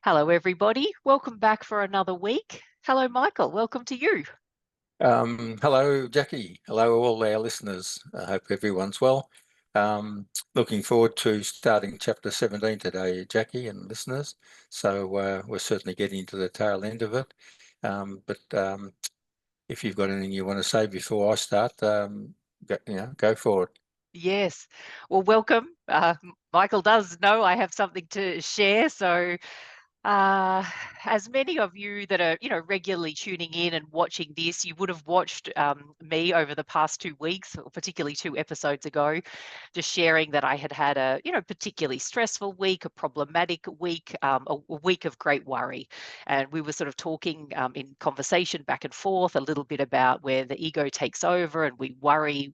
Hello, everybody. Welcome back for another week. Hello, Michael. Welcome to you. Hello, Jackie. Hello, all our listeners. I hope everyone's well. Looking forward to starting chapter 17 today, Jackie and listeners. So we're certainly getting to the tail end of it. But if you've got anything you want to say before I start, go for it. Yes. Well, welcome. Michael does know I have something to share. So, as many of you that are, regularly tuning in and watching this, you would have watched me over the past 2 weeks, or particularly 2 episodes ago, just sharing that I had had a, particularly stressful week, a problematic week, a week of great worry. And we were sort of talking in conversation back and forth a little bit about where the ego takes over and we worry,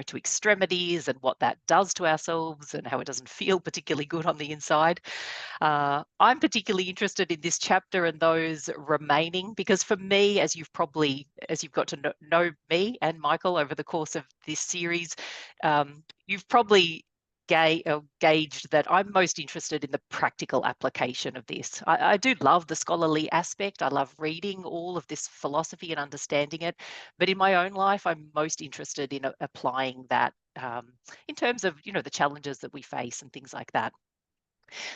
to extremities and what that does to ourselves and how it doesn't feel particularly good on the inside. I'm particularly interested in this chapter and those remaining because for me, as you've got to know me and Michael over the course of this series, you've probably gauged that I'm most interested in the practical application of this. I do love the scholarly aspect. I love reading all of this philosophy and understanding it. But in my own life, I'm most interested in applying that in terms of, the challenges that we face and things like that.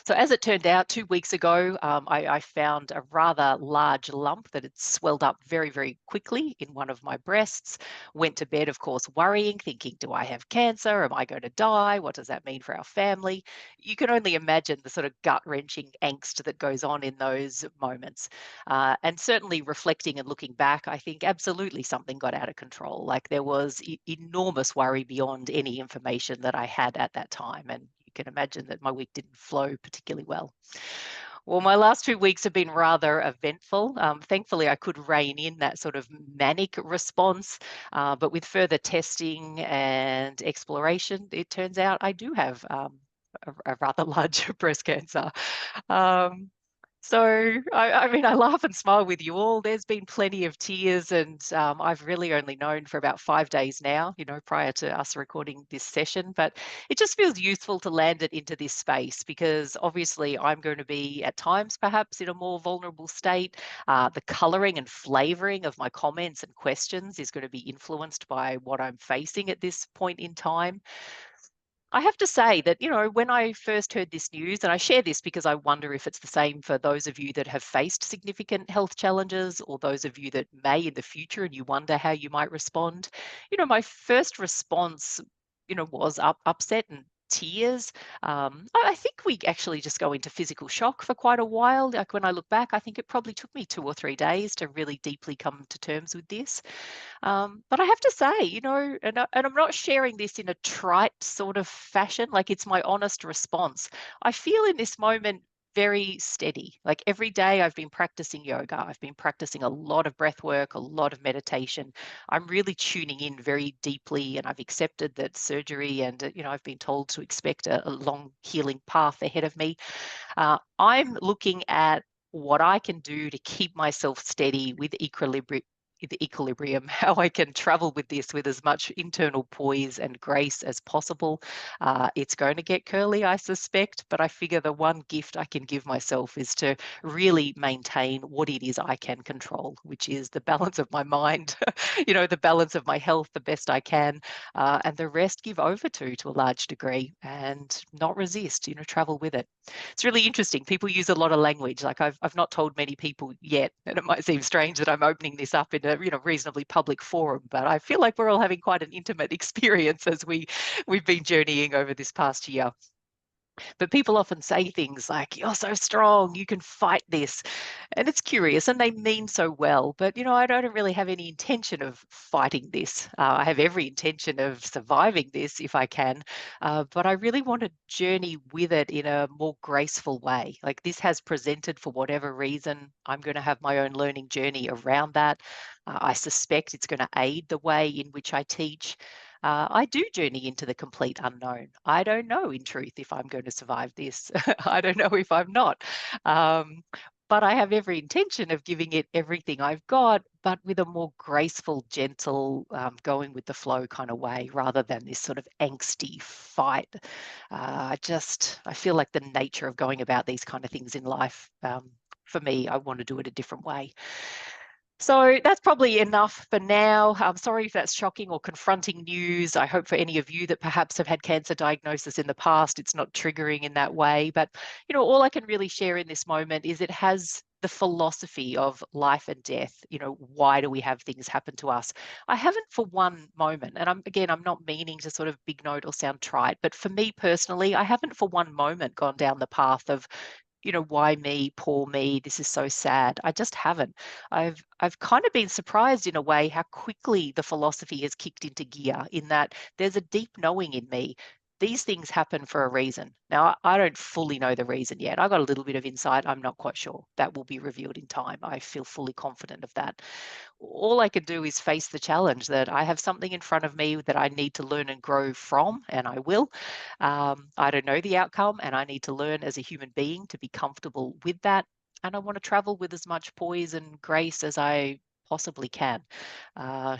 So as it turned out, 2 weeks ago, I found a rather large lump that had swelled up very, very quickly in one of my breasts. Went to bed, of course, worrying, thinking, do I have cancer? Am I going to die? What does that mean for our family? You can only imagine the sort of gut-wrenching angst that goes on in those moments. And certainly reflecting and looking back, I think absolutely something got out of control. Like there was enormous worry beyond any information that I had at that time. And can imagine that my week didn't flow particularly well. Well, my last 2 weeks have been rather eventful. Thankfully, I could rein in that sort of manic response, but with further testing and exploration, it turns out I do have a rather large breast cancer. Um, so, I mean, I laugh and smile with you all. There's been plenty of tears, and I've really only known for about 5 days now, prior to us recording this session. But it just feels useful to land it into this space because obviously I'm going to be at times perhaps in a more vulnerable state. The colouring and flavouring of my comments and questions is going to be influenced by what I'm facing at this point in time. I have to say that, when I first heard this news, and I share this because I wonder if it's the same for those of you that have faced significant health challenges or those of you that may in the future and you wonder how you might respond. My first response, was upset and tears. I think we actually just go into physical shock for quite a while. Like when I look back, I think it probably took me 2 or 3 days to really deeply come to terms with this. But I have to say, and I'm not sharing this in a trite sort of fashion, like it's my honest response. I feel in this moment very steady. Like every day I've been practicing yoga, I've been practicing a lot of breath work, a lot of meditation. I'm really tuning in very deeply, and I've accepted that surgery and, I've been told to expect a long healing path ahead of me. I'm looking at what I can do to keep myself steady with equilibrium, how I can travel with this with as much internal poise and grace as possible. It's going to get curly, I suspect, but I figure the one gift I can give myself is to really maintain what it is I can control, which is the balance of my mind, the balance of my health the best I can, and the rest give over to a large degree and not resist, travel with it. It's really interesting. People use a lot of language. Like I've not told many people yet, and it might seem strange that I'm opening this up in a reasonably public forum, but I feel like we're all having quite an intimate experience as we've been journeying over this past year. But people often say things like, you're so strong, you can fight this. And it's curious, and they mean so well. But, I don't really have any intention of fighting this. I have every intention of surviving this if I can. But I really want to journey with it in a more graceful way. Like this has presented for whatever reason. I'm going to have my own learning journey around that. I suspect it's going to aid the way in which I teach. I do journey into the complete unknown. I don't know, in truth, if I'm going to survive this. I don't know if I'm not. Um, but I have every intention of giving it everything I've got, but with a more graceful, gentle, going with the flow kind of way, rather than this sort of angsty fight. I feel like the nature of going about these kind of things in life, for me, I want to do it a different way. So that's probably enough for now. I'm sorry if that's shocking or confronting news. I hope for any of you that perhaps have had cancer diagnosis in the past, it's not triggering in that way. But, all I can really share in this moment is it has the philosophy of life and death. Why do we have things happen to us? I haven't for one moment, and I'm not meaning to sort of big note or sound trite, but for me personally, I haven't for one moment gone down the path of, why me, poor me, this is so sad. I just haven't. I've kind of been surprised in a way how quickly the philosophy has kicked into gear, in that there's a deep knowing in me. These things happen for a reason. Now, I don't fully know the reason yet. I got a little bit of insight. I'm not quite sure. That will be revealed in time. I feel fully confident of that. All I can do is face the challenge that I have something in front of me that I need to learn and grow from, and I will. I don't know the outcome, and I need to learn as a human being to be comfortable with that. And I want to travel with as much poise and grace as I possibly can.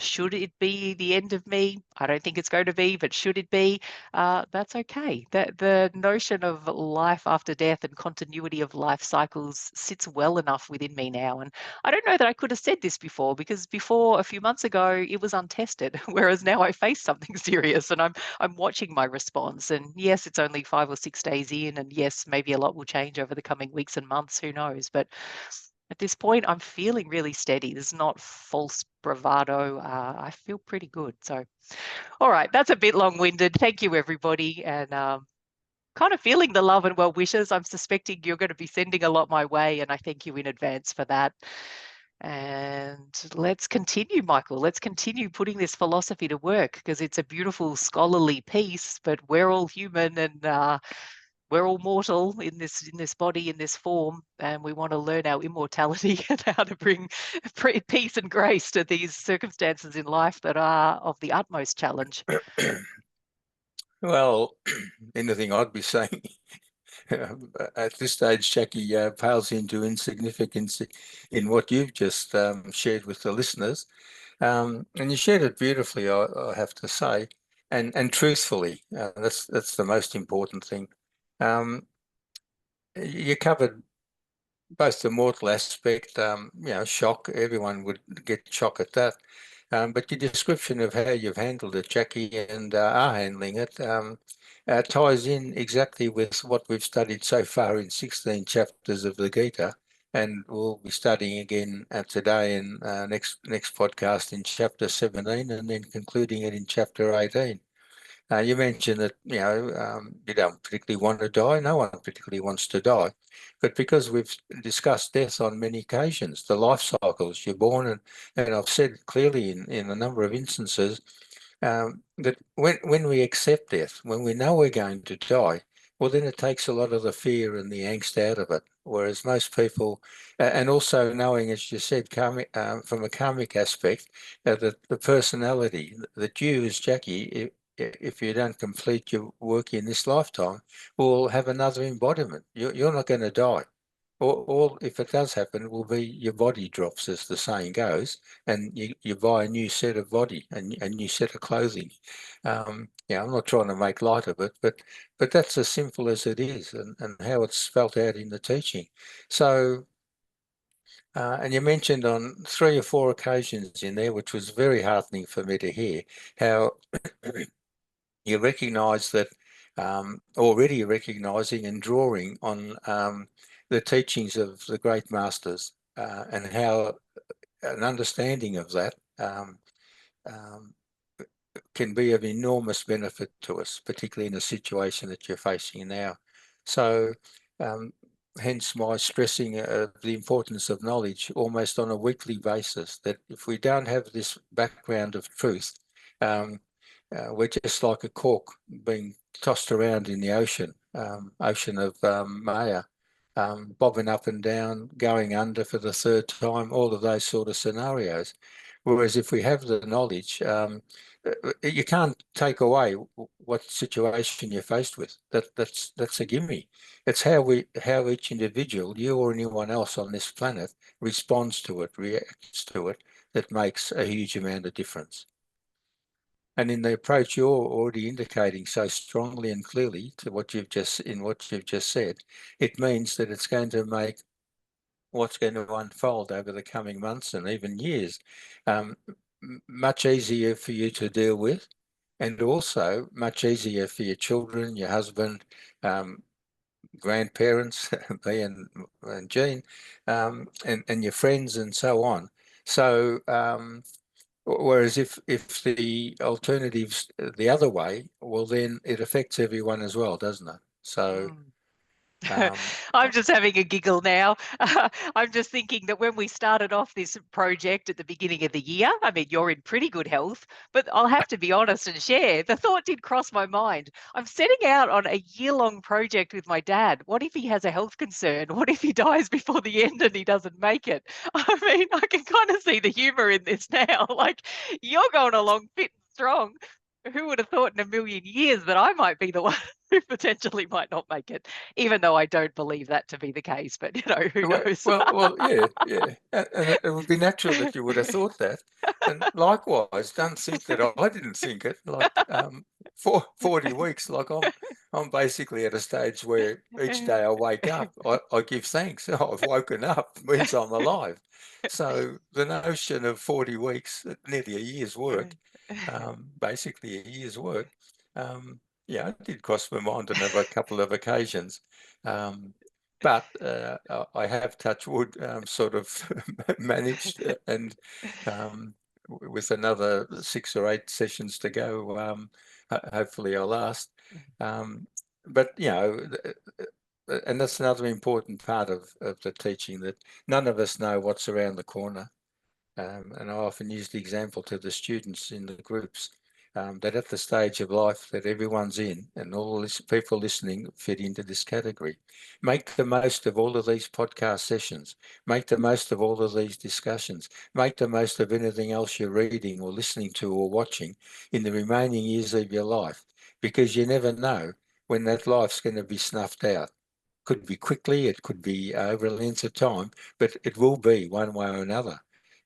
Should it be the end of me? I don't think it's going to be, but should it be, that's okay. The notion of life after death and continuity of life cycles sits well enough within me now. And I don't know that I could have said this before, because before, a few months ago, it was untested, whereas now I face something serious and I'm watching my response. And yes, it's only 5 or 6 days in, and yes, maybe a lot will change over the coming weeks and months, who knows. But at this point, I'm feeling really steady. This is not false bravado. I feel pretty good. So, all right, that's a bit long-winded. Thank you, everybody. And kind of feeling the love and well wishes. I'm suspecting you're going to be sending a lot my way, and I thank you in advance for that. And let's continue, Michael. Let's continue putting this philosophy to work, because it's a beautiful scholarly piece, but we're all human, and we're all mortal in this body, in this form, and we want to learn our immortality and how to bring peace and grace to these circumstances in life that are of the utmost challenge. Well, anything I'd be saying at this stage, Jackie, pales into insignificance in what you've just shared with the listeners. And you shared it beautifully, I have to say, and truthfully. That's the most important thing. You covered both the mortal aspect, shock. Everyone would get shock at that. But your description of how you've handled it, Jackie, and are handling it, ties in exactly with what we've studied so far in 16 chapters of the Gita, and we'll be studying again today and next podcast in chapter 17, and then concluding it in chapter 18. You mentioned that you don't particularly want to die. No one particularly wants to die, but because we've discussed death on many occasions, the life cycles, you're born, and I've said clearly in a number of instances that when we accept death, when we know we're going to die, well, then it takes a lot of the fear and the angst out of it. Whereas most people, and also knowing, as you said, from a karmic aspect, that the personality that you, as Jackie, if you don't complete your work in this lifetime, will have another embodiment. You're not going to die. All if it does happen, will be your body drops, as the saying goes, and you buy a new set of body and a new set of clothing. I'm not trying to make light of it, but that's as simple as it is, and how it's spelt out in the teaching. So, and you mentioned on 3 or 4 occasions in there, which was very heartening for me to hear, how you recognise that already recognising and drawing on the teachings of the great masters and how an understanding of that um, can be of enormous benefit to us, particularly in the situation that you're facing now. So hence my stressing of the importance of knowledge almost on a weekly basis, that if we don't have this background of truth, we're just like a cork being tossed around in the ocean, ocean of Maya, bobbing up and down, going under for the 3rd time, all of those sort of scenarios. Whereas if we have the knowledge, you can't take away what situation you're faced with. That's a gimme. It's how each individual, you or anyone else on this planet, responds to it, reacts to it, that makes a huge amount of difference. And in the approach you're already indicating so strongly and clearly to what you've just said, it means that it's going to make what's going to unfold over the coming months and even years much easier for you to deal with, and also much easier for your children, your husband, grandparents, me and Jean, and your friends and so on. So whereas if the alternative's the other way, well, then it affects everyone as well, doesn't it? So I'm just having a giggle now. I'm just thinking that when we started off this project at the beginning of the year, I mean, you're in pretty good health, but I'll have to be honest and share. The thought did cross my mind. I'm setting out on a year-long project with my dad. What if he has a health concern? What if he dies before the end and he doesn't make it? I mean, I can kind of see the humor in this now. Like, you're going along fit and strong. Who would have thought in a million years that I might be the one who potentially might not make it, even though I don't believe that to be the case, but who knows? yeah, and it would be natural that you would have thought that, and likewise, don't think that I didn't think it. Like for 40 weeks, like I'm basically at a stage where each day I wake up, I give thanks. Oh, I've woken up, means I'm alive. So the notion of 40 weeks, nearly a year's work, basically a year's work, yeah, it did cross my mind on a couple of occasions. But I have, touch wood, sort of managed, and with another 6 or 8 sessions to go, hopefully I'll last. But and that's another important part of the teaching, that none of us know what's around the corner. And I often use the example to the students in the groups, that at the stage of life that everyone's in, and all these people listening fit into this category, make the most of all of these podcast sessions, make the most of all of these discussions, make the most of anything else you're reading or listening to or watching in the remaining years of your life, because you never know when that life's going to be snuffed out. Could be quickly, it could be over a length of time, but it will be one way or another.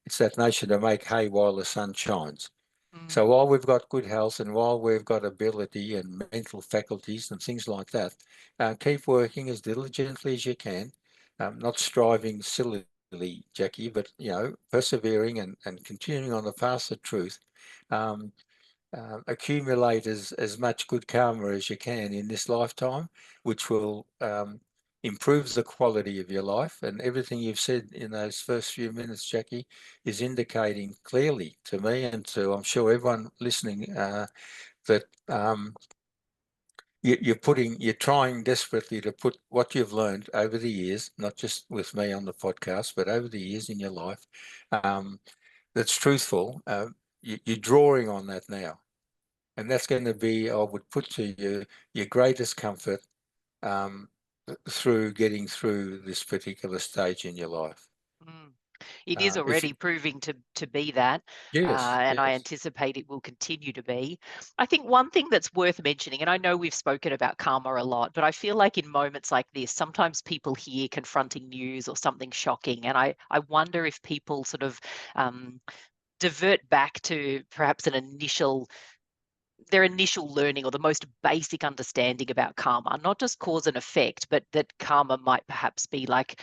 It's that notion to make hay while the sun shines. So while we've got good health and while we've got ability and mental faculties and things like that, keep working as diligently as you can, not striving sillily, Jackie, but persevering and continuing on the path of truth. Um, accumulate as much good karma as you can in this lifetime, which will improve the quality of your life. And everything you've said in those first few minutes, Jackie, is indicating clearly to me and to, I'm sure, everyone listening, that you're trying desperately to put what you've learned over the years, not just with me on the podcast, but over the years in your life, that's truthful. You're drawing on that now. And that's going to be, I would put to you, your greatest comfort through getting through this particular stage in your life. It is already proving to be that, and I yes. anticipate it will continue to be. I think one thing that's worth mentioning, and I know we've spoken about karma a lot, but I feel like in moments like this, sometimes people hear confronting news or something shocking, and I wonder if people sort of divert back to perhaps their initial learning or the most basic understanding about karma, not just cause and effect, but that karma might perhaps be like,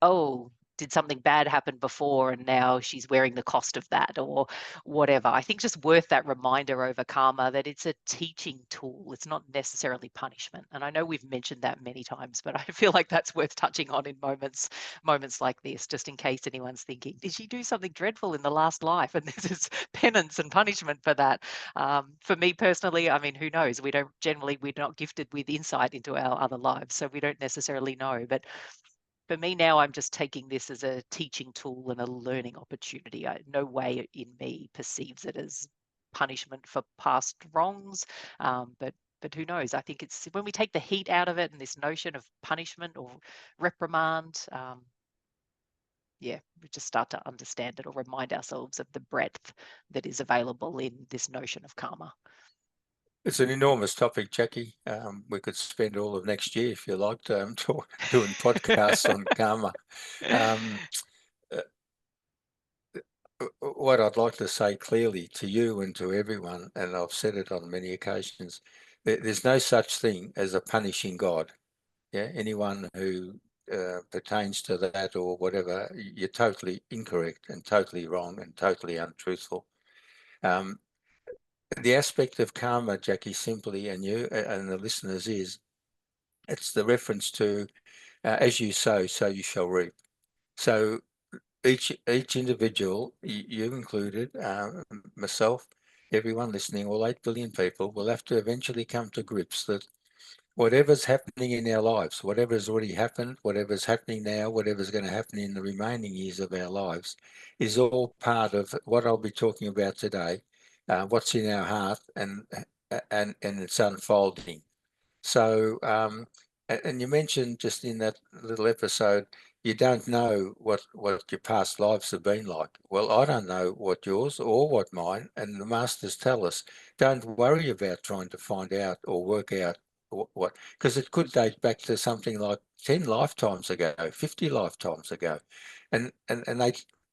oh, did something bad happen before and now she's wearing the cost of that, or whatever. I think just worth that reminder over karma that it's a teaching tool. It's not necessarily punishment. And I know we've mentioned that many times, but I feel like that's worth touching on in moments like this, just in case anyone's thinking, did she do something dreadful in the last life? And this is penance and punishment for that. For me personally, I mean, who knows? We're not gifted with insight into our other lives, so we don't necessarily know. But for me now, I'm just taking this as a teaching tool and a learning opportunity. No way in me perceives it as punishment for past wrongs, but who knows? I think it's when we take the heat out of it and this notion of punishment or reprimand, yeah, we just start to understand it or remind ourselves of the breadth that is available in this notion of karma. It's an enormous topic, Jackie. We could spend all of next year, if you liked, doing podcasts on karma. Um, what I'd like to say clearly to you and to everyone, and I've said it on many occasions, there's no such thing as a punishing God. Yeah, anyone who pertains to that or whatever, you're totally incorrect and totally wrong and totally untruthful. The aspect of karma, Jackie, simply, and you and the listeners, is it's the reference to as you sow, so you shall reap. So each individual, you included, myself, everyone listening, all 8 billion people, will have to eventually come to grips that whatever's happening in our lives, whatever's already happened, whatever's happening now, whatever's going to happen in the remaining years of our lives, is all part of what I'll be talking about today, what's in our heart and it's unfolding. So, and you mentioned just in that little episode, you don't know what your past lives have been like. Well, I don't know what yours or what mine, and the masters tell us, don't worry about trying to find out or work out what, because it could date back to something like 10 lifetimes ago, 50 lifetimes ago. And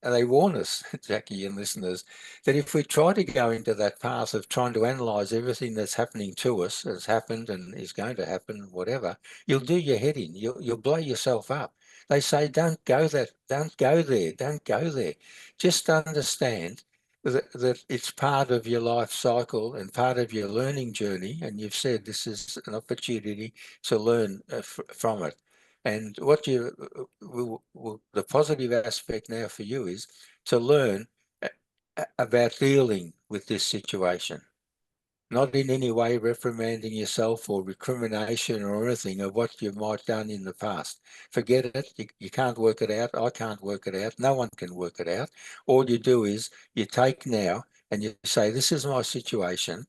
they warn us, Jackie and listeners, that if we try to go into that path of trying to analyse everything that's happening to us, has happened and is going to happen, whatever, you'll do your head in. You'll blow yourself up. They say, don't go there, don't go there. Just understand that it's part of your life cycle and part of your learning journey. And you've said this is an opportunity to learn from it. And what the positive aspect now for you is to learn about dealing with this situation, not in any way reprimanding yourself or recrimination or anything of what you might have done in the past. Forget it. You can't work it out. I can't work it out. No one can work it out. All you do is you take now and you say, this is my situation.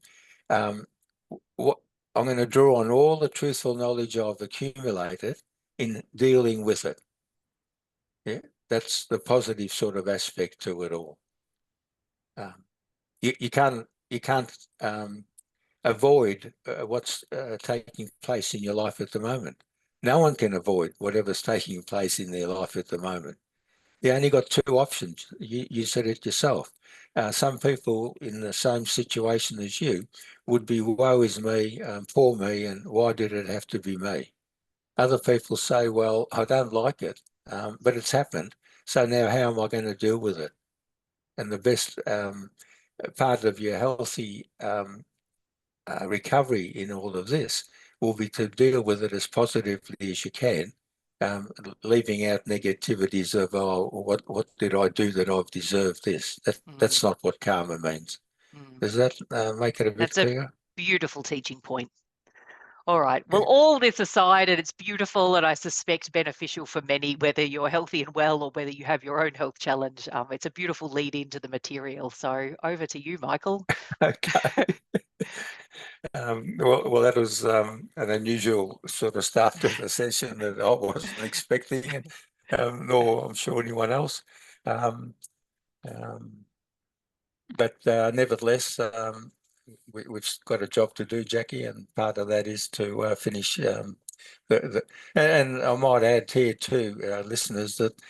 What I'm going to draw on all the truthful knowledge I've accumulated in dealing with it. Yeah, that's the positive sort of aspect to it all. You can't avoid what's taking place in your life at the moment. No one can avoid whatever's taking place in their life at the moment. You only got two options. You said it yourself. Some people in the same situation as you would be, woe is me, poor me, and why did it have to be me? Other people say, well, I don't like it, but it's happened. So now how am I going to deal with it? And the best part of your healthy recovery in all of this will be to deal with it as positively as you can, leaving out negativities of, oh, what did I do that I've deserved this? That's not what karma means. Does that make it a bit That's a clearer? beautiful teaching point. All right. Well, all this aside, and it's beautiful and I suspect beneficial for many, whether you're healthy and well or whether you have your own health challenge. It's a beautiful lead into the material. So over to you, Michael. Okay. Well, that was an unusual sort of start to the session that I wasn't expecting, nor I'm sure anyone else. Um, but nevertheless, we've got a job to do, Jackie, and part of that is to finish and I might add here too, listeners, that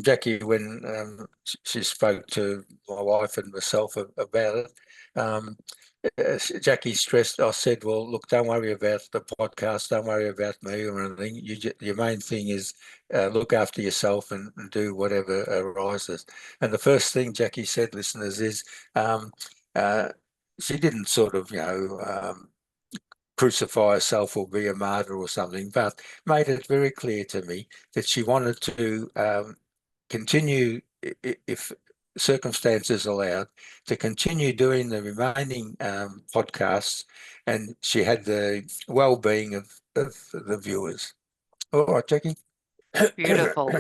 Jackie, when she spoke to my wife and myself about it, Jackie stressed, I said, well, look, don't worry about the podcast, don't worry about me or anything. Your main thing is look after yourself and do whatever arises. And the first thing Jackie said, listeners, is she didn't sort of, crucify herself or be a martyr or something, but made it very clear to me that she wanted to continue, if circumstances allowed, to continue doing the remaining podcasts, and she had the well-being of the viewers. All right, Jackie. Beautiful.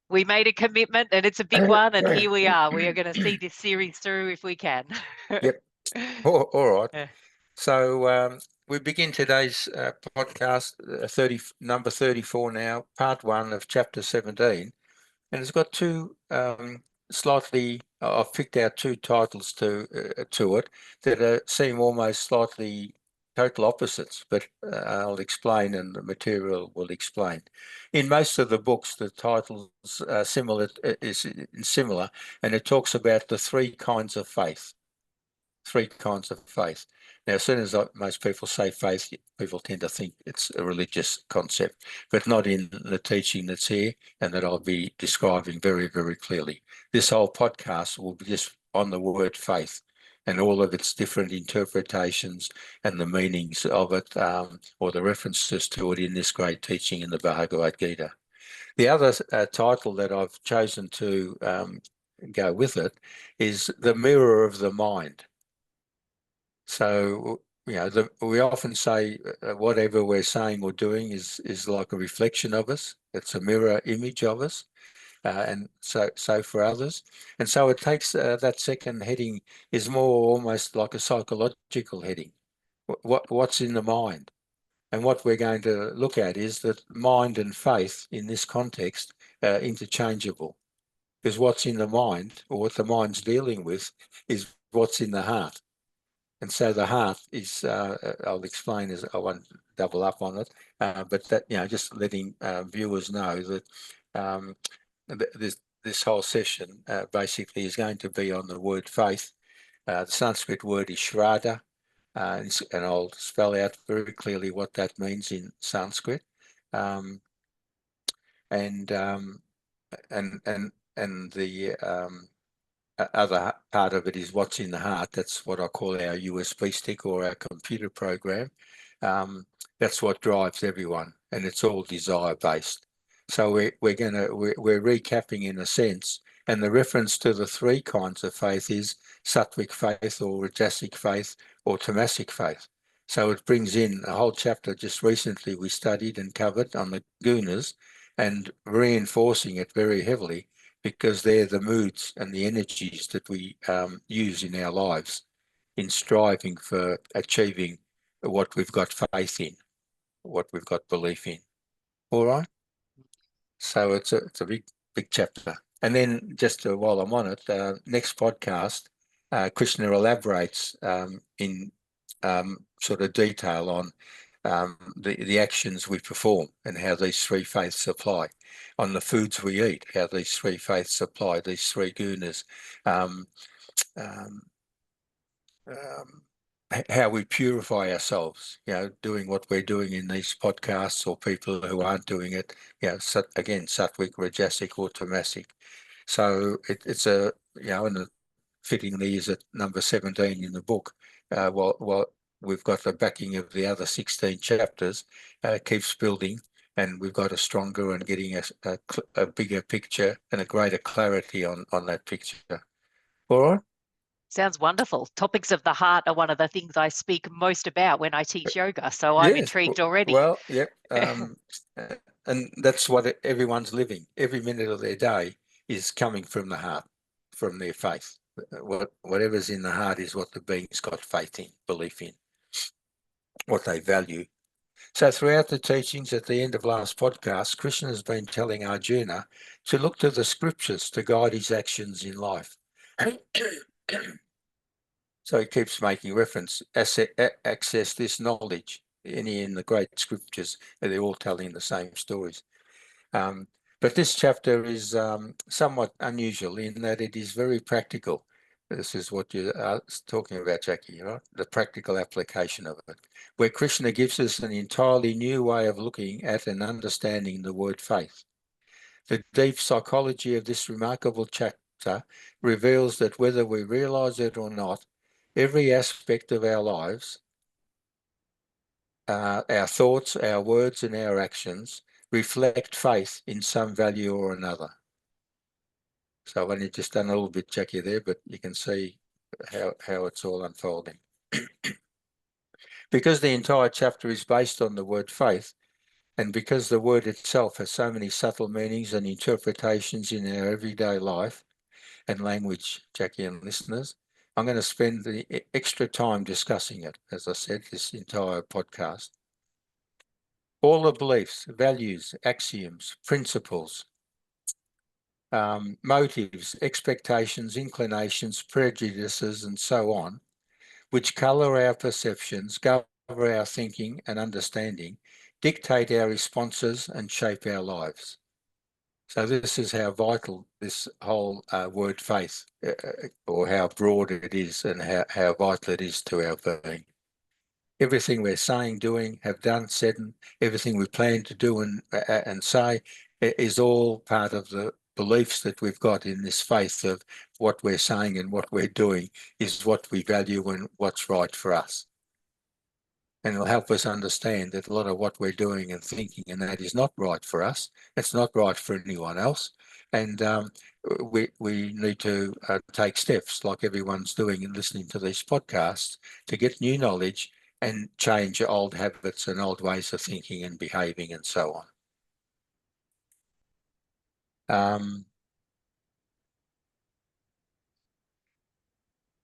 We made a commitment and it's a big one. And here we are. We are going to see this series through if we can. Yep. All right. Yeah. So we begin today's podcast, number 34 now, part 1 of chapter 17. and it's got two slightly. I've picked out two titles to it that seem almost slightly total opposites, but I'll explain, and the material will explain. In most of the books, the titles are similar, and it talks about the three kinds of faith. Three kinds of faith. Now, as soon as most people say faith, people tend to think it's a religious concept, but not in the teaching that's here and that I'll be describing very, very clearly. This whole podcast will be just on the word faith and all of its different interpretations and the meanings of it, or the references to it in this great teaching in the Bhagavad Gita. The other title that I've chosen to go with it is The Mirror of the Mind. So, we often say whatever we're saying or doing is like a reflection of us. It's a mirror image of us, and so for others. And so it takes that second heading is more almost like a psychological heading. What's in the mind? And what we're going to look at is that mind and faith in this context are interchangeable, because what's in the mind, or what the mind's dealing with, is what's in the heart. And so the heart is, I'll explain, as I won't double up on it, but that, just letting viewers know that this whole session basically is going to be on the word faith. The Sanskrit word is Shraddha, and I'll spell out very clearly what that means in Sanskrit. And the other part of it is what's in the heart. That's what I call our USB stick, or our computer program. That's what drives everyone, and it's all desire based. So we're recapping in a sense, and the reference to the three kinds of faith is sattvic faith, or rajasic faith, or tamasic faith. So it brings in a whole chapter just recently we studied and covered on the gunas, and reinforcing it very heavily, because they're the moods and the energies that we use in our lives in striving for achieving what we've got faith in, what we've got belief in. All right. So it's a big chapter. And then just while I'm on it, next podcast, Krishna elaborates in sort of detail on the actions we perform and how these three faiths apply, on the foods we eat, how these three faiths apply, these three gunas, how we purify ourselves, doing what we're doing in these podcasts, or people who aren't doing it, again, sattvic, rajasic, or tamasic. So it's and fittingly is at number 17 in the book. While we've got the backing of the other 16 chapters, keeps building, and we've got a stronger and getting a bigger picture and a greater clarity on that picture. All right. Sounds wonderful. Topics of the heart are one of the things I speak most about when I teach yoga, so I'm Yes. intrigued already. Well, yep. And that's what everyone's living. Every minute of their day is coming from the heart, from their faith. Whatever's in the heart is what the being's got faith in, belief in, what they value. So throughout the teachings at the end of last podcast, Krishna has been telling Arjuna to look to the scriptures to guide his actions in life. So he keeps making reference, access this knowledge in the great scriptures, and they're all telling the same stories. But this chapter is somewhat unusual in that it is very practical. This is what you're talking about, Jackie, right? The practical application of it, where Krishna gives us an entirely new way of looking at and understanding the word faith. The deep psychology of this remarkable chapter reveals that whether we realize it or not, every aspect of our lives, our thoughts, our words, and our actions reflect faith in some value or another. So I've only just done a little bit, Jackie, there, but you can see how it's all unfolding. Because the entire chapter is based on the word faith, and because the word itself has so many subtle meanings and interpretations in our everyday life and language, Jackie and listeners, I'm going to spend the extra time discussing it, as I said, this entire podcast. All the beliefs, values, axioms, principles, motives, expectations, inclinations, prejudices, and so on, which colour our perceptions, govern our thinking and understanding, dictate our responses and shape our lives. So this is how vital this whole word faith, or how broad it is and how vital it is to our being. Everything we're saying, doing, have done, said, and everything we plan to do and say is all part of the beliefs that we've got in this faith of what we're saying and what we're doing is what we value and what's right for us. And it'll help us understand that a lot of what we're doing and thinking and that is not right for us. It's not right for anyone else. And we need to take steps like everyone's doing and listening to these podcasts to get new knowledge and change old habits and old ways of thinking and behaving and so on.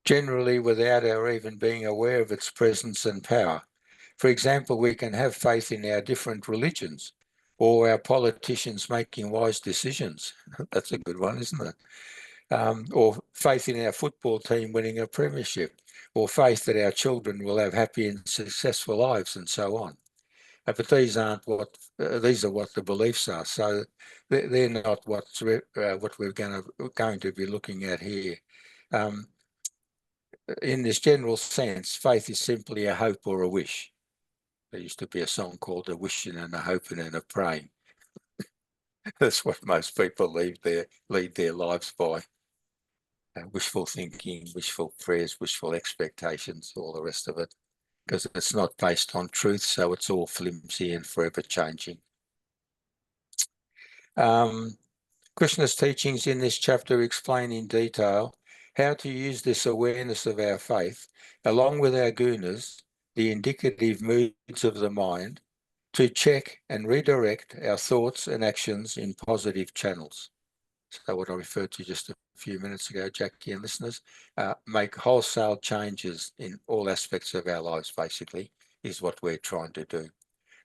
Generally without our even being aware of its presence and power. For example, we can have faith in our different religions or our politicians making wise decisions. That's a good one, isn't it? Or faith in our football team winning a premiership, or faith that our children will have happy and successful lives, and so on. But these aren't what these are what the beliefs are. So they're not what we're going to be looking at here. In this general sense, faith is simply a hope or a wish. There used to be a song called "A Wishing and a Hoping and a Praying." That's what most people lead their lives by. Wishful thinking, wishful prayers, wishful expectations, all the rest of it, because it's not based on truth, so it's all flimsy and forever changing. Krishna's teachings in this chapter explain in detail how to use this awareness of our faith, along with our gunas, the indicative moods of the mind, to check and redirect our thoughts and actions in positive channels. So what I referred to just a few minutes ago, Jackie and listeners, make wholesale changes in all aspects of our lives, basically, is what we're trying to do.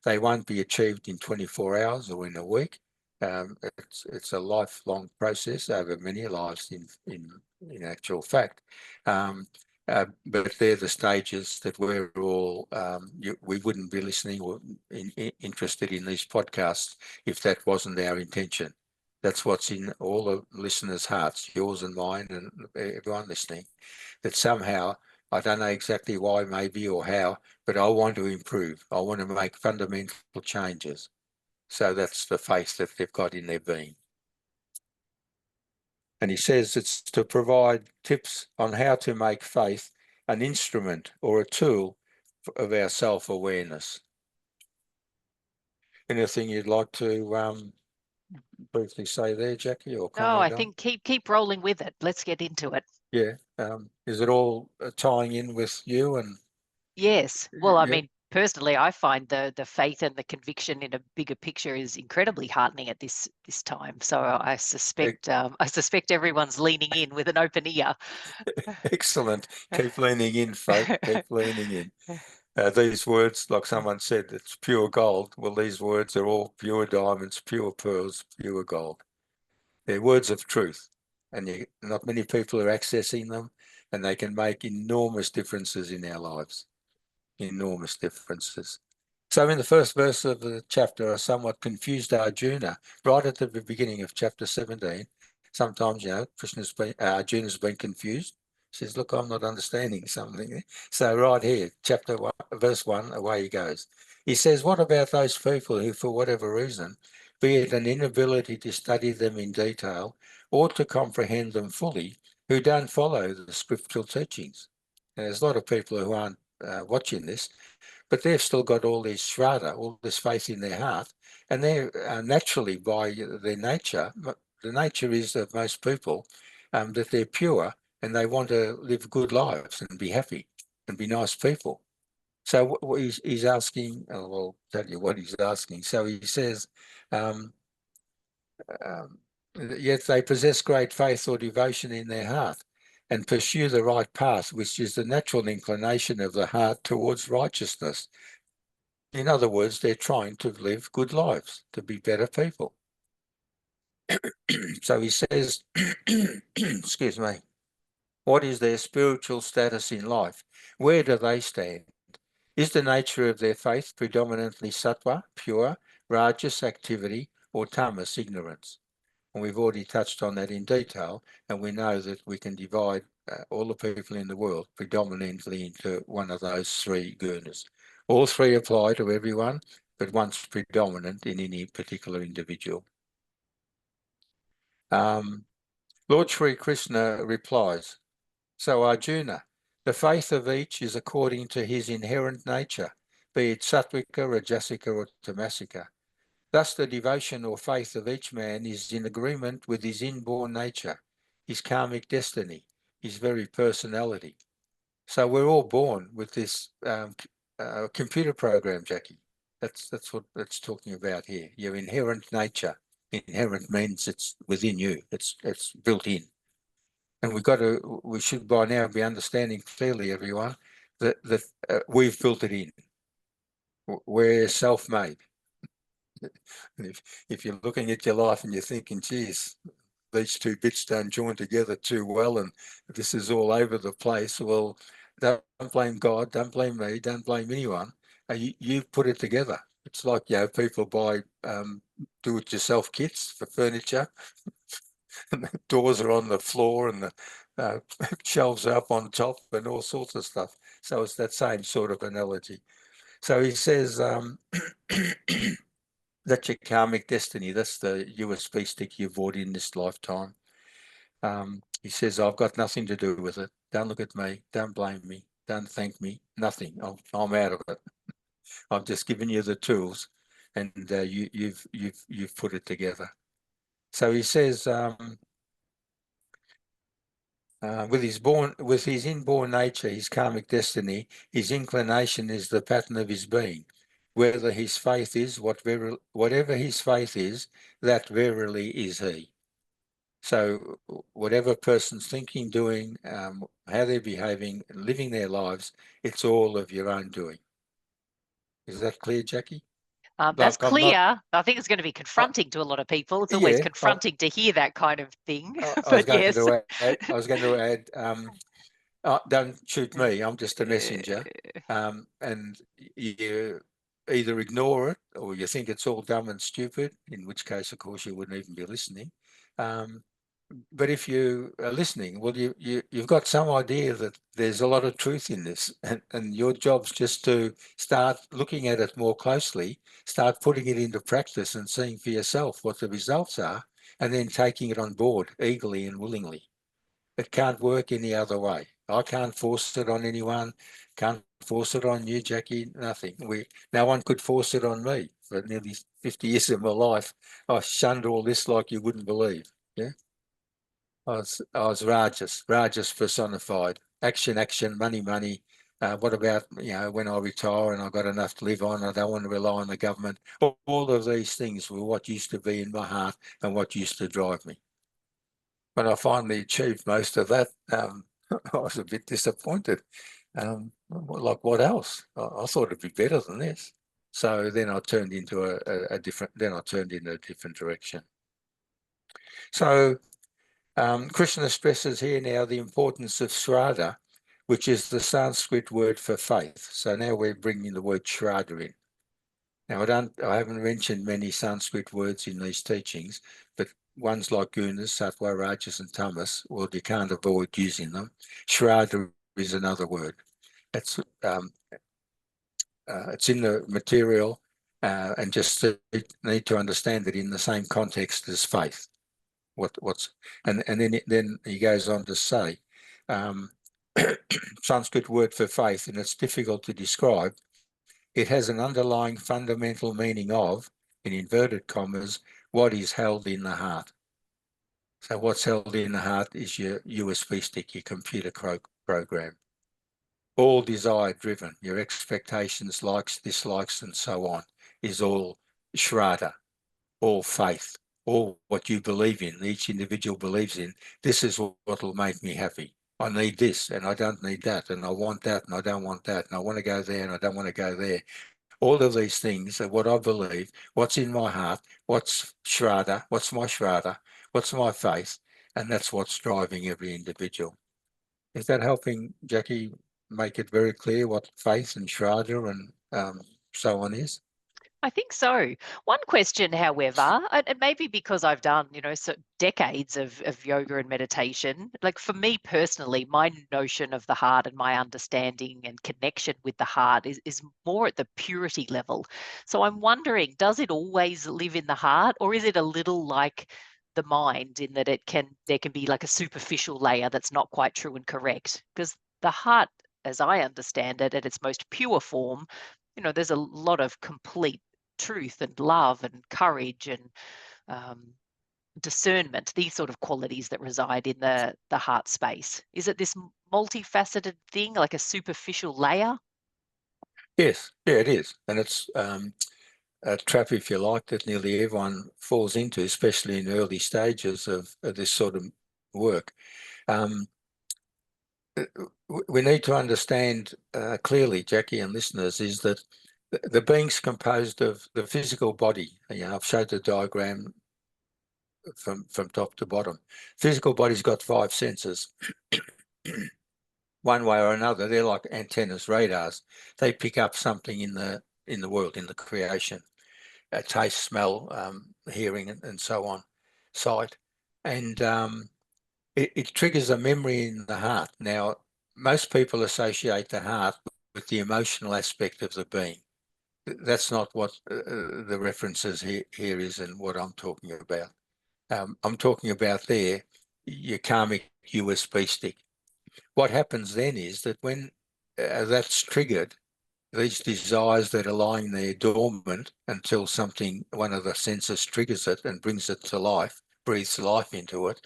They won't be achieved in 24 hours or in a week. It's a lifelong process over many lives in actual fact. But they're the stages that we're all, we wouldn't be listening or interested in these podcasts if that wasn't our intention. That's what's in all the listeners' hearts, yours and mine and everyone listening, that somehow, I don't know exactly why maybe or how, but I want to improve. I want to make fundamental changes. So that's the faith that they've got in their being. And he says it's to provide tips on how to make faith an instrument or a tool of our self-awareness. Anything you'd like to briefly say there, Jackie, or comment No, I on? think keep rolling with it. Let's get into it. Yeah. Is it all tying in with you? And yes. Well, I yeah. mean, personally, I find the faith and the conviction in a bigger picture is incredibly heartening at this time. So I suspect everyone's leaning in with an open ear. Excellent. Keep leaning in, folk. Keep leaning in. These words, like someone said, it's pure gold. Well, these words are all pure diamonds, pure pearls, pure gold. They're words of truth, and not many people are accessing them, and they can make enormous differences in our lives. Enormous differences. So in the first verse of the chapter, a somewhat confused Arjuna, right at the beginning of chapter 17, sometimes, Arjuna's been confused. He says, look, I'm not understanding something. So right here, chapter 1, verse 1, away he goes. He says, what about those people who, for whatever reason, be it an inability to study them in detail or to comprehend them fully, who don't follow the scriptural teachings? And there's a lot of people who aren't watching this, but they've still got all this shraddha, all this faith in their heart, and they're naturally, by their nature, the nature is of most people that they're pure and they want to live good lives and be happy and be nice people. So what he's asking, I'll tell you what he's asking. So he says, yet they possess great faith or devotion in their heart and pursue the right path, which is the natural inclination of the heart towards righteousness. In other words, they're trying to live good lives, to be better people. So he says, excuse me, what is their spiritual status in life? Where do they stand? Is the nature of their faith predominantly sattva, pure, rajas activity, or tamas, ignorance? And we've already touched on that in detail, and we know that we can divide all the people in the world predominantly into one of those three gunas. All three apply to everyone, but one's predominant in any particular individual. Lord Sri Krishna replies, so Arjuna, the faith of each is according to his inherent nature, be it sattvika, rajasika, or tamasika. Thus the devotion or faith of each man is in agreement with his inborn nature, his karmic destiny, his very personality. So we're all born with this computer program, Jackie. That's what it's talking about here. Your inherent nature. Inherent means it's within you. It's built in. And we should by now be understanding clearly, everyone, that we've built it in. We're self-made. If you're looking at your life and you're thinking, geez, these two bits don't join together too well and this is all over the place, well, don't blame God, don't blame me, don't blame anyone. You put it together. It's like, people buy do-it-yourself kits for furniture. And the doors are on the floor and the shelves are up on top and all sorts of stuff. So it's that same sort of analogy. So he says, that's your karmic destiny. That's the USB stick you bought in this lifetime. He says, I've got nothing to do with it. Don't look at me. Don't blame me. Don't thank me. Nothing. I'm out of it. I've just given you the tools, and you've put it together. So he says, with his inborn nature, his karmic destiny, his inclination is the pattern of his being. Whether his faith is whatever his faith is, that verily is he. So whatever person's thinking, doing, how they're behaving, living their lives, it's all of your own doing. Is that clear, Jackie? That's clear. I think it's going to be confronting to a lot of people. It's always confronting to hear that kind of thing. I was going to add, don't shoot me. I'm just a messenger. And you either ignore it or you think it's all dumb and stupid, in which case, of course, you wouldn't even be listening. But if you are listening, well, you've got some idea that there's a lot of truth in this, and your job's just to start looking at it more closely, start putting it into practice and seeing for yourself what the results are, and then taking it on board eagerly and willingly. It can't work any other way. I can't force it on anyone, can't force it on you, Jackie, nothing. No one could force it on me. For nearly 50 years of my life, I shunned all this like you wouldn't believe. Yeah. I was Rajas personified. Action, money. What about, when I retire and I've got enough to live on, I don't want to rely on the government. All of these things were what used to be in my heart and what used to drive me. When I finally achieved most of that, I was a bit disappointed. Like what else? I thought it'd be better than this. So then I turned into a different direction. So Krishna stresses here now the importance of Shraddha, which is the Sanskrit word for faith. So now we're bringing the word Shraddha in. Now I haven't mentioned many Sanskrit words in these teachings, but ones like gunas, sattva, rajas, and tamas, well, you can't avoid using them. Shraddha is another word. It's in the material, and just need to understand it in the same context as faith. And then he goes on to say, Sanskrit word for faith, and it's difficult to describe. It has an underlying fundamental meaning of, in inverted commas, what is held in the heart. So what's held in the heart is your USB stick, your computer program. All desire driven, your expectations, likes, dislikes, and so on, is all Shraddha, all faith, all what you believe in, each individual believes in. This is what will make me happy. I need this and I don't need that, and I want that and I don't want that, and I want to go there and I don't want to go there. All of these things are what I believe, what's in my heart, what's Shraddha, what's my Shraddha, what's my faith, and that's what's driving every individual. Is that helping, Jackie, make it very clear what faith and Shraddha and so on is? I think so. One question, however, and maybe because I've done, so decades of yoga and meditation, like for me personally, my notion of the heart and my understanding and connection with the heart is more at the purity level. So I'm wondering, does it always live in the heart, or is it a little like the mind in that there can be like a superficial layer that's not quite true and correct? Because the heart, as I understand it, at its most pure form, there's a lot of complete truth and love and courage and discernment, these sort of qualities that reside in the heart space. Is it this multifaceted thing, like a superficial layer? Yes, yeah, it is. And it's a trap, if you like, that nearly everyone falls into, especially in early stages of this sort of work. Um, we need to understand clearly, Jackie and listeners, is that the being's composed of the physical body. I've showed the diagram from top to bottom. Physical body's got 5 senses. One way or another, they're like antennas, radars. They pick up something in the world, in the creation. Taste, smell, hearing, and so on, sight. And it triggers a memory in the heart. Now, most people associate the heart with the emotional aspect of the being. That's not what the references here is and what I'm talking about. I'm talking about there your karmic USB stick. What happens then is that when that's triggered, these desires that are lying there dormant until one of the senses triggers it and brings it to life, breathes life into it,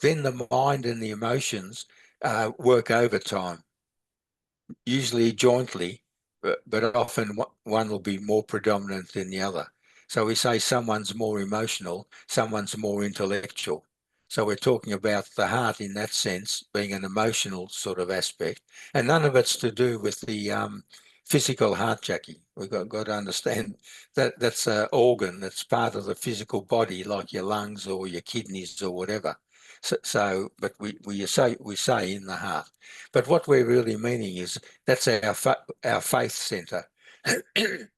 then the mind and the emotions work overtime, usually jointly, but often one will be more predominant than the other. So we say someone's more emotional, someone's more intellectual. So we're talking about the heart in that sense being an emotional sort of aspect, and none of it's to do with the physical heart, Jackie. We've got to understand that that's an organ that's part of the physical body, like your lungs or your kidneys or whatever. But we say in the heart. But what we're really meaning is that's our faith center.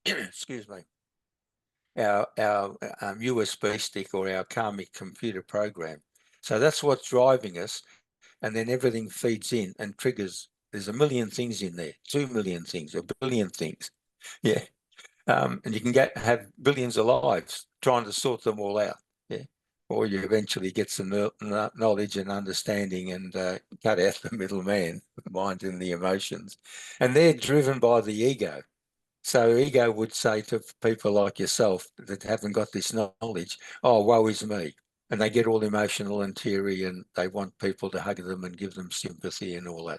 Excuse me. Our USB stick or our karmic computer program. So that's what's driving us, and then everything feeds in and triggers. There's a million things in there, 2 million things, a billion things. Yeah. And you can have billions of lives trying to sort them all out. Yeah. Or you eventually get some knowledge and understanding and cut out the middleman, the mind and the emotions. And they're driven by the ego. So ego would say to people like yourself that haven't got this knowledge, oh, woe is me. And they get all emotional and teary and they want people to hug them and give them sympathy and all that.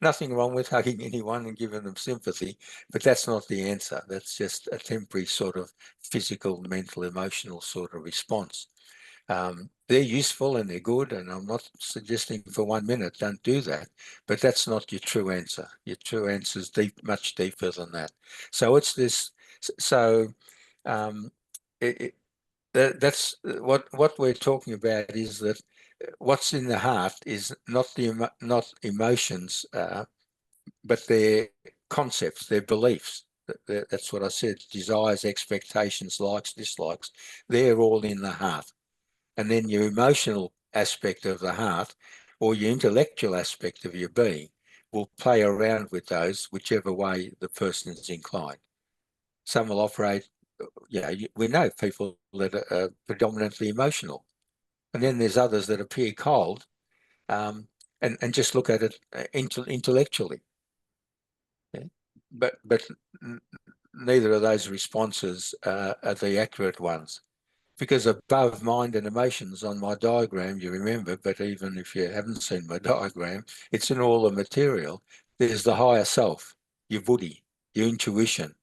Nothing wrong with hugging anyone and giving them sympathy, but that's not the answer. That's just a temporary sort of physical, mental, emotional sort of response. They're useful and they're good, and I'm not suggesting for 1 minute don't do that, but that's not your true answer. Your true answer is much deeper than that. So it's this. So um, that's what we're talking about is that what's in the heart is not emotions, but their concepts, their beliefs. That's what I said. Desires, expectations, likes, dislikes. They're all in the heart. And then your emotional aspect of the heart or your intellectual aspect of your being will play around with those whichever way the person is inclined. Some will operate, we know people that are predominantly emotional. And then there's others that appear cold and just look at it intellectually. Yeah? But neither of those responses are the accurate ones. Because above mind and emotions on my diagram, you remember, but even if you haven't seen my diagram, it's in all the material. There's the higher self, your buddhi, your intuition,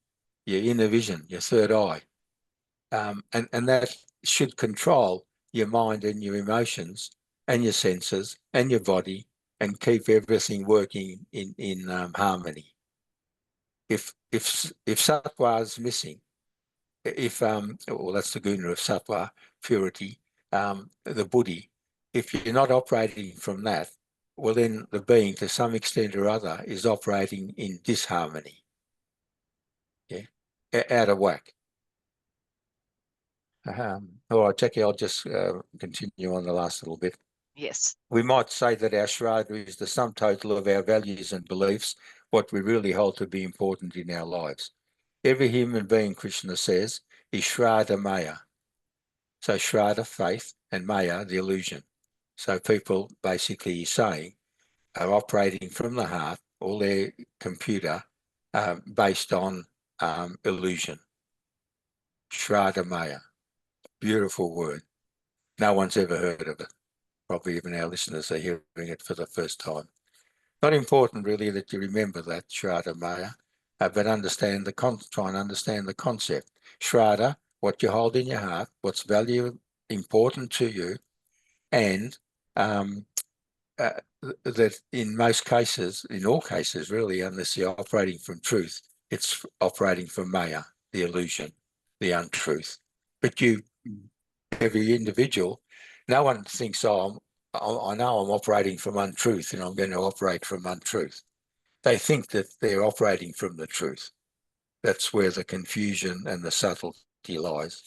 your inner vision, your third eye. And that should control your mind and your emotions and your senses and your body and keep everything working in harmony. if sattva is missing, well, that's the guna of sattva, purity, the buddhi. If you're not operating from that, well, then the being, to some extent or other, is operating in disharmony, yeah, out of whack. All right, Jackie, I'll just continue on the last little bit. Yes. We might say that our Shraddha is the sum total of our values and beliefs, what we really hold to be important in our lives. Every human being, Krishna says, is Shraddha Maya. So Shraddha, faith, and Maya, the illusion. So people basically saying are operating from the heart, all their computer, based on illusion. Shraddha Maya. Beautiful word. No one's ever heard of it. Probably even our listeners are hearing it for the first time. Not important really that you remember that, Shraddha Maya, but try and understand the concept. Shraddha, what you hold in your heart, what's important to you, and that in most cases, in all cases really, unless you're operating from truth, it's operating from Maya, the illusion, the untruth. But you, every individual, no one thinks, oh, I know I'm operating from untruth and I'm going to operate from untruth. They think that they're operating from the truth. That's where the confusion and the subtlety lies.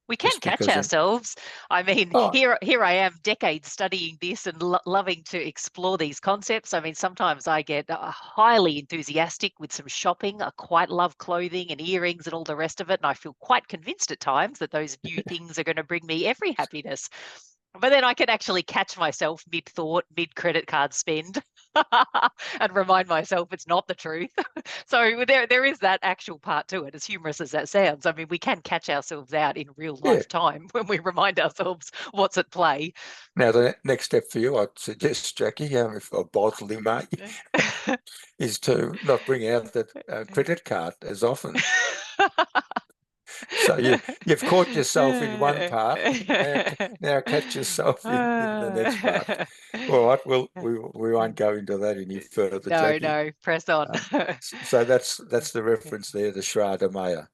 We can Just catch because ourselves. I mean, oh, here I am, decades studying this and loving to explore these concepts. I mean, sometimes I get highly enthusiastic with some shopping. I quite love clothing and earrings and all the rest of it. And I feel quite convinced at times that those new things are going to bring me every happiness. But then I can actually catch myself mid-thought, mid-credit card spend and remind myself it's not the truth. So there is that actual part to it, as humorous as that sounds. I mean, we can catch ourselves out in real yeah. life time when we remind ourselves what's at play. Now, the next step for you, I'd suggest, Jackie, if I boldly may, is to not bring out that credit card as often. So you've caught yourself in one part. Now catch yourself in the next part. All right, we won't go into that any further, Jackie. No, press on. So that's the reference there, the Shraddha Maya.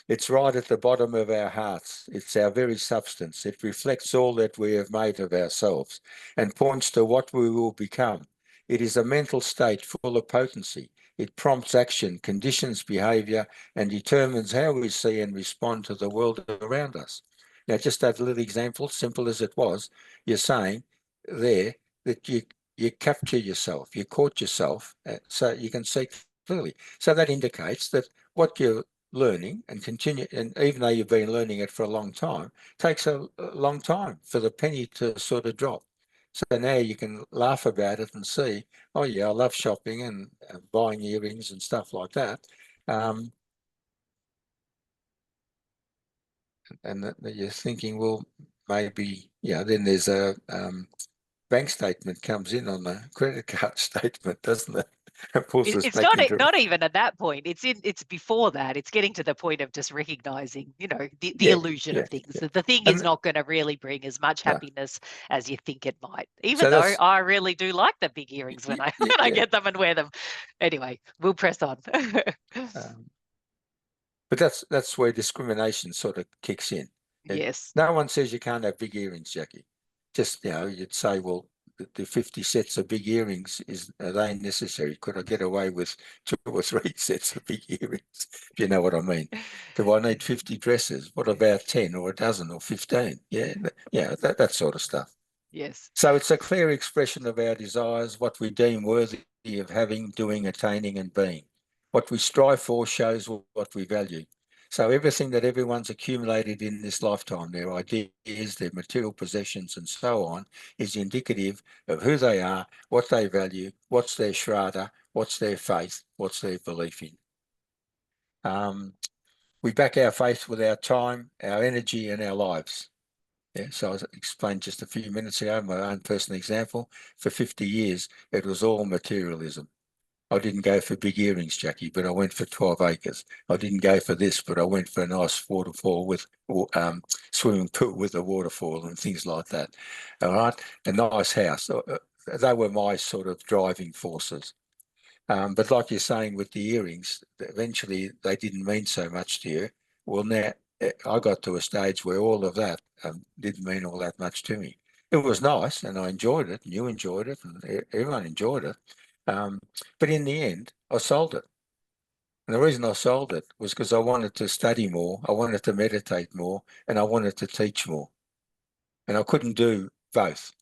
It's right at the bottom of our hearts. It's our very substance. It reflects all that we have made of ourselves and points to what we will become. It is a mental state full of potency. It prompts action, conditions behavior, and determines how we see and respond to the world around us. Now, just that little example, simple as it was, you're saying there that you capture yourself, you caught yourself, so you can see clearly. So that indicates that what you're learning and continue, and even though you've been learning it for a long time, takes a long time for the penny to sort of drop. So now you can laugh about it and see, oh yeah, I love shopping and buying earrings and stuff like that. And that you're thinking, well, maybe, then there's a bank statement comes in on the credit card statement, doesn't it? It pulls us It's back into not even at that point. It's before that. It's getting to the point of just recognizing, the yeah, illusion yeah, of things. yeah. That the thing is And not going to really bring as much no, happiness as you think it might. Even so though that's I really do like the big earrings when I yeah, when I yeah. get them and wear them. Anyway, we'll press on. But that's where discrimination sort of kicks in. Yes. No one says you can't have big earrings, Jackie. Just, you'd say, well, the 50 sets of big earrings, are they necessary? Could I get away with 2 or 3 sets of big earrings? If you know what I mean. Do I need 50 dresses? What about 10 or a dozen or 15? Yeah, that sort of stuff. Yes. So it's a clear expression of our desires, what we deem worthy of having, doing, attaining, and being. What we strive for shows what we value. So everything that everyone's accumulated in this lifetime, their ideas, their material possessions, and so on, is indicative of who they are, what they value, what's their shraddha, what's their faith, what's their belief in. We back our faith with our time, our energy, and our lives. Yeah, so I explained just a few minutes ago, my own personal example. For 50 years, it was all materialism. I didn't go for big earrings, Jackie, but I went for 12 acres. I didn't go for this, but I went for a nice waterfall with swimming pool with a waterfall and things like that. All right, a nice house. They were my sort of driving forces. But like you're saying with the earrings, eventually they didn't mean so much to you. Well, now I got to a stage where all of that didn't mean all that much to me. It was nice, and I enjoyed it, and you enjoyed it, and everyone enjoyed it. Um, but in the end, I sold it. And the reason I sold it was because I wanted to study more, I wanted to meditate more, and I wanted to teach more. And I couldn't do both.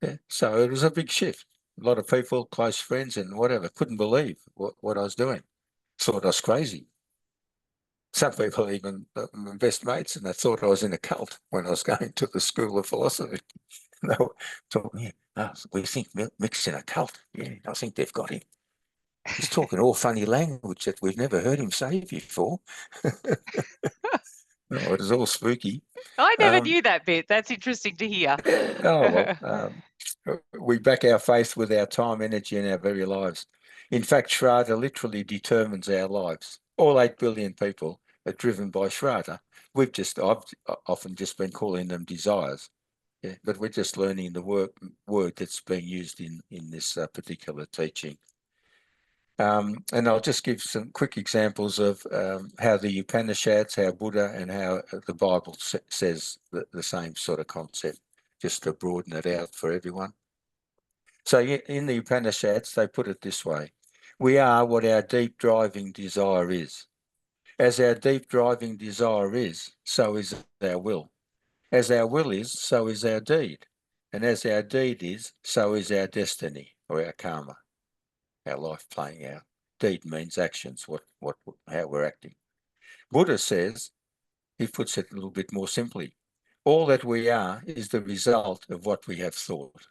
Yeah. So it was a big shift. A lot of people, close friends and whatever, couldn't believe what I was doing. Thought I was crazy. Some people even, my best mates, and they thought I was in a cult when I was going to the School of Philosophy. They were talking, oh, we think Mick's in a cult. Yeah, I think they've got him. He's talking all funny language that we've never heard him say before. Oh, it was all spooky. I never Um, knew that bit. That's interesting to hear. oh, well, we back our faith with our time, energy, and our very lives. In fact, Shraddha literally determines our lives. All 8 billion people are driven by Shraddha. I've often just been calling them desires. Yeah, but we're just learning the word that's being used in this particular teaching. And I'll just give some quick examples of how the Upanishads, how Buddha, and how the Bible says the same sort of concept, just to broaden it out for everyone. So in the Upanishads, they put it this way: we are what our deep driving desire is. As our deep driving desire is, so is our will. As our will is, so is our deed. And as our deed is, so is our destiny, or our karma, our life playing out. Deed means actions, how we're acting. Buddha says, he puts it a little bit more simply, all that we are is the result of what we have thought.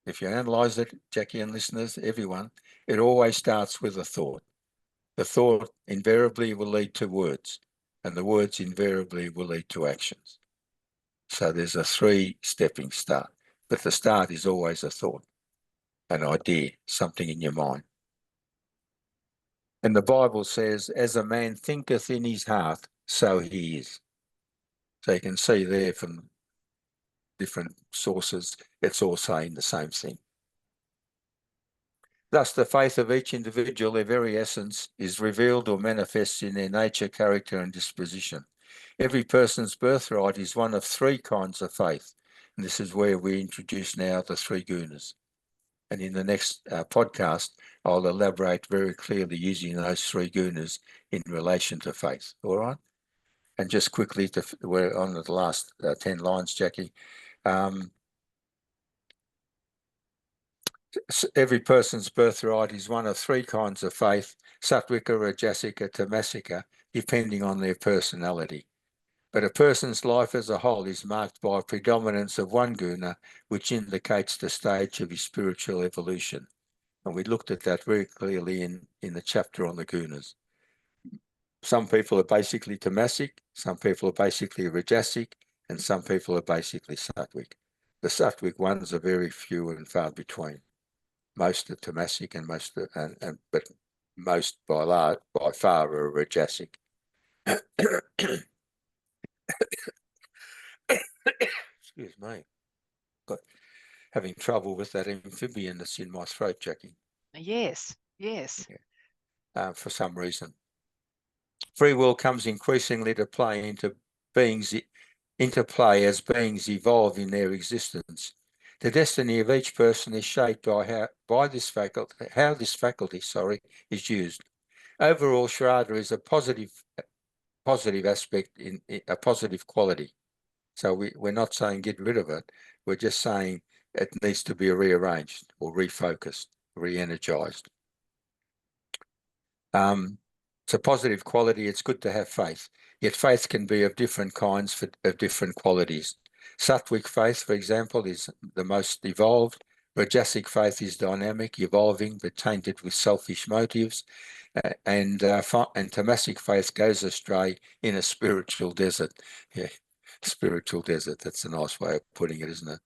If you analyze it, Jackie and listeners, everyone, it always starts with a thought. The thought invariably will lead to words, and the words invariably will lead to actions. So there's a 3-stepping start, but the start is always a thought, an idea, something in your mind. And the Bible says, as a man thinketh in his heart, so he is. So you can see there from different sources, it's all saying the same thing. Thus, the faith of each individual, their very essence, is revealed or manifests in their nature, character, and disposition. Every person's birthright is one of 3 kinds of faith. And this is where we introduce now the 3 gunas. And in the next podcast, I'll elaborate very clearly using those 3 gunas in relation to faith. All right? And just quickly, we're on the last 10 lines, Jackie. Every person's birthright is one of 3 kinds of faith: sattvika, rajasika, tamasika, depending on their personality. But a person's life as a whole is marked by a predominance of one guna, which indicates the stage of his spiritual evolution. And we looked at that very clearly in the chapter on the gunas. Some people are basically tamasic, some people are basically rajasic, and some people are basically sattvic. The sattvic ones are very few and far between. Most are tamasic, and but most by far are rajasic. Excuse me. Got having trouble with that amphibian that's in my throat, Jackie. Yes, yes. Yeah. For some reason. Free will comes increasingly to play into play as beings evolve in their existence. The destiny of each person is shaped by how this faculty is used. Overall, Shraddha is a positive aspect, in a positive quality. So we're not saying get rid of it. We're just saying it needs to be rearranged or refocused, re-energized. It's a positive quality. It's good to have faith. Yet faith can be of different kinds of different qualities. Sattvic faith, for example, is the most evolved. Rajasic faith is dynamic, evolving, but tainted with selfish motives. And tamasic faith goes astray in a spiritual desert. Yeah, spiritual desert. That's a nice way of putting it, isn't it?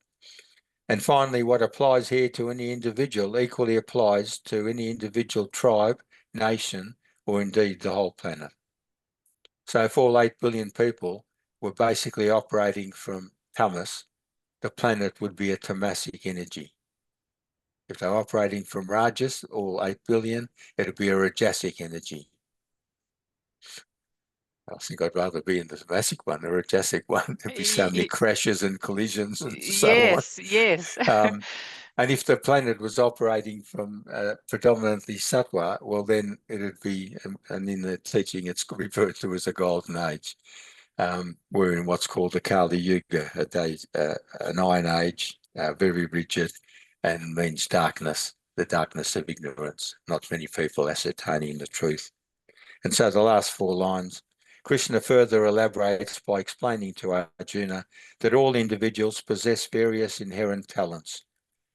And finally, what applies here to any individual equally applies to any individual tribe, nation, or indeed the whole planet. So if all 8 billion people were basically operating from tamas, the planet would be a tamasic energy. If they're operating from Rajas, all 8 billion, it'll be a Rajasic energy. I think I'd rather be in the Tamasic one, the Rajasic one. There'd be so many crashes and collisions and so on. Yes, yes. And if the planet was operating from predominantly Sattva, well, then it'd be, and in the teaching, it's referred to as a golden age. We're in what's called the Kali Yuga, an iron age, very rigid, and means darkness, the darkness of ignorance. Not many people ascertaining the truth. And so the last 4 lines, Krishna further elaborates by explaining to Arjuna that all individuals possess various inherent talents,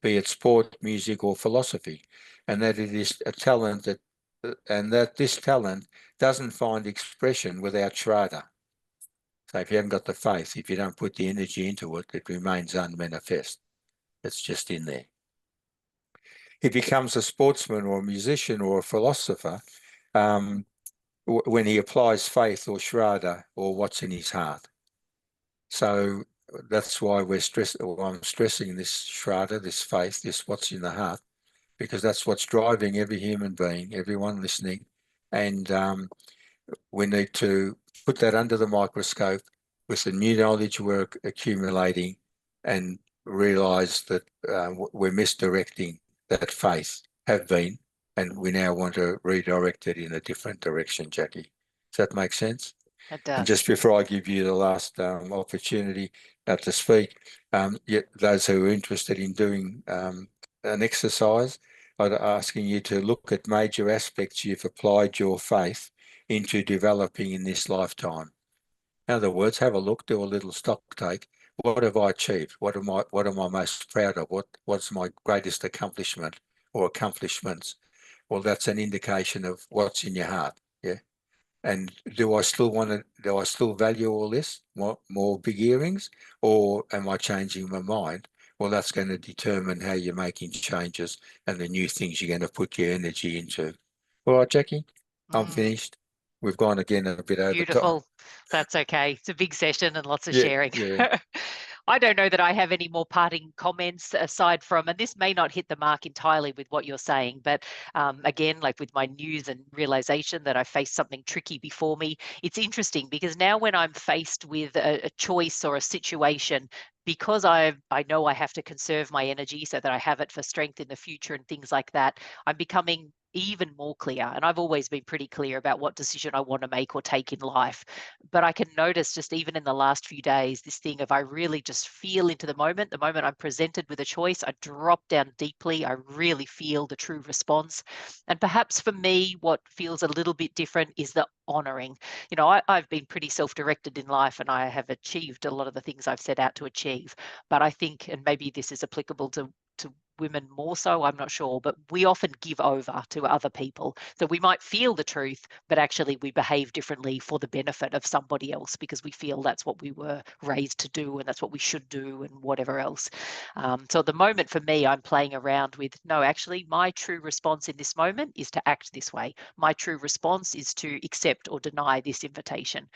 be it sport, music, or philosophy, and that it is a talent and that this talent doesn't find expression without Shraddha. So if you haven't got the faith, if you don't put the energy into it, it remains unmanifest. It's just in there. He becomes a sportsman or a musician or a philosopher when he applies faith or Shraddha or what's in his heart. So that's why I'm stressing this Shraddha, this faith, this what's in the heart, because that's what's driving every human being, everyone listening. And we need to put that under the microscope with the new knowledge we're accumulating and realize that we're misdirecting that faith, have been, and we now want to redirect it in a different direction, Jackie. Does that make sense? It And does. just before I give you the last opportunity to speak, those who are interested in doing an exercise, I'm asking you to look at major aspects you've applied your faith into developing in this lifetime. In other words, have a look, do a little stock take. What have I achieved? What am I most proud of? What's my greatest accomplishment or accomplishments? Well, that's an indication of what's in your heart. Yeah. And do I still value all this? More big earrings? Or am I changing my mind? Well, that's going to determine how you're making changes and the new things you're going to put your energy into. All right, Jackie, I'm Mm, finished. We've gone again a bit over time. beautiful. That's okay. It's a big session and lots of Yeah, sharing. yeah. I don't know that I have any more parting comments aside from, and this may not hit the mark entirely with what you're saying, but again, like with my news and realization that I faced something tricky before me, it's interesting because now when I'm faced with a choice or a situation, because I know I have to conserve my energy so that I have it for strength in the future and things like that, I'm becoming even more clear. And I've always been pretty clear about what decision I want to make or take in life. But I can notice just even in the last few days, this thing of I really just feel into the moment I'm presented with a choice, I drop down deeply. I really feel the true response. And perhaps for me, what feels a little bit different is the honoring. I've been pretty self-directed in life and I have achieved a lot of the things I've set out to achieve. But I think, and maybe this is applicable to women more so, I'm not sure, but we often give over to other people. So we might feel the truth, but actually we behave differently for the benefit of somebody else because we feel that's what we were raised to do and that's what we should do and whatever else. So at the moment for me, I'm playing around with, no, actually my true response in this moment is to act this way. My true response is to accept or deny this invitation.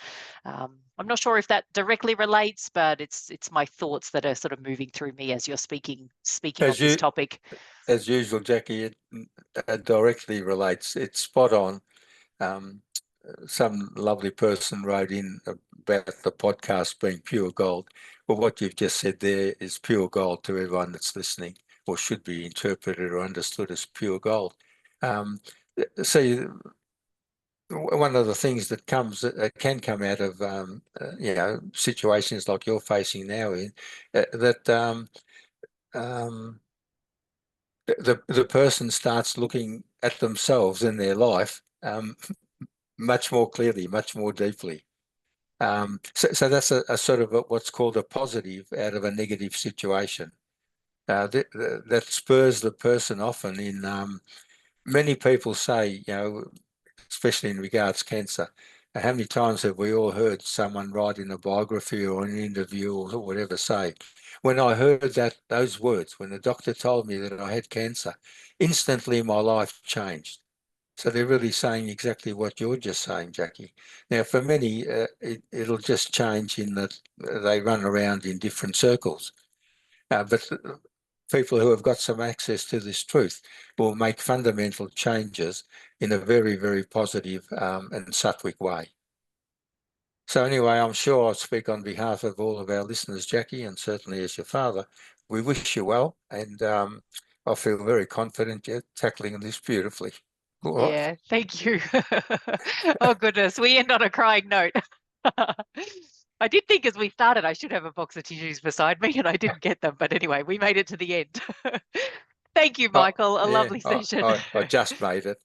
I'm not sure if that directly relates, but it's my thoughts that are sort of moving through me as you're speaking on As this you, topic. as usual, Jackie, it directly relates. It's spot on. Um, some lovely person wrote in about the podcast being pure gold. Well, what you've just said there is pure gold to everyone that's listening, or should be interpreted or understood as pure gold. See, one of the things that can come out of situations like you're facing now in that the person starts looking at themselves in their life much more clearly, much more deeply. So that's a sort of what's called a positive out of a negative situation. That spurs the person often in many people say, especially in regards cancer, how many times have we all heard someone write in a biography or an interview or whatever say, when I heard those words, when the doctor told me that I had cancer, instantly my life changed. So they're really saying exactly what you're just saying, Jackie. Now, for many, it'll just change in that they run around in different circles. But people who have got some access to this truth will make fundamental changes in a very, very positive and sattvic way. So anyway, I'm sure I'll speak on behalf of all of our listeners, Jackie, and certainly as your father. We wish you well, and I feel very confident you're tackling this beautifully. All right. Yeah, thank you. Oh, goodness. We end on a crying note. I did think as we started, I should have a box of tissues beside me, and I didn't get them. But anyway, we made it to the end. Thank you, Oh, Michael. A yeah, lovely session. I just made it.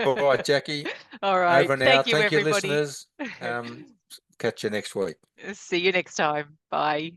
All right, Jackie, All right. over and Thank out. you, Thank you, everybody. listeners. Catch you next week. See you next time. Bye.